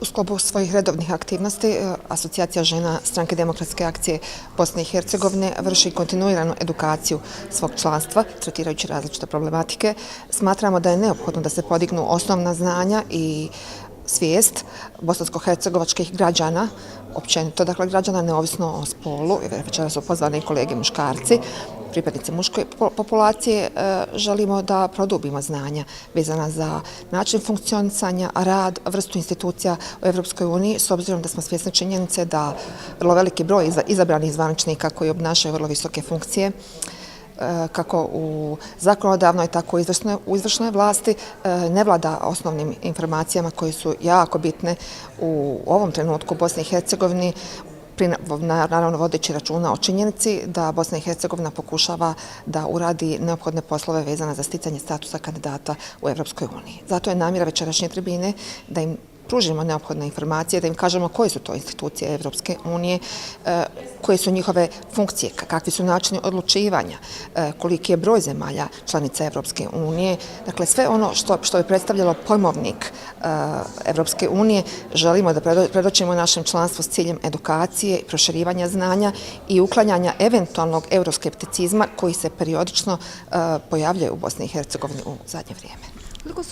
U sklopu svojih redovnih aktivnosti Asocijacija žena Stranke demokratske akcije Bosne i Hercegovine vrši kontinuiranu edukaciju svog članstva, tretirajući različite problematike. Smatramo da je neophodno da se podignu osnovna znanja i svijest bosansko-hercegovačkih građana, općenito, dakle građana neovisno o spolu, večera su pozvani i kolege muškarci, pripadnici muške populacije. Želimo da produbimo znanja vezana za način funkcionisanja, rad, vrstu institucija u Evropskoj uniji, s obzirom da smo svjesni činjenice da vrlo veliki broj izabranih zvaničnika koji obnašaju vrlo visoke funkcije, kako u zakonodavnoj, tako i u izvršnoj vlasti, ne vlada osnovnim informacijama koje su jako bitne u ovom trenutku u Bosni i Hercegovini, naravno vodeći računa o činjenici da Bosna i Hercegovina pokušava da uradi neophodne poslove vezane za sticanje statusa kandidata u Evropskoj uniji. Zato je namjera večerašnje tribine da im pružimo neophodne informacije, da im kažemo koje su to institucije Evropske unije, koje su njihove funkcije, kakvi su načini odlučivanja, koliki je broj zemalja članica Evropske unije. Dakle, sve ono što je predstavljalo pojmovnik Evropske unije želimo da predočimo našem članstvu s ciljem edukacije, proširivanja znanja i uklanjanja eventualnog euroskepticizma koji se periodično pojavljaju u Bosni i Hercegovini u zadnje vrijeme.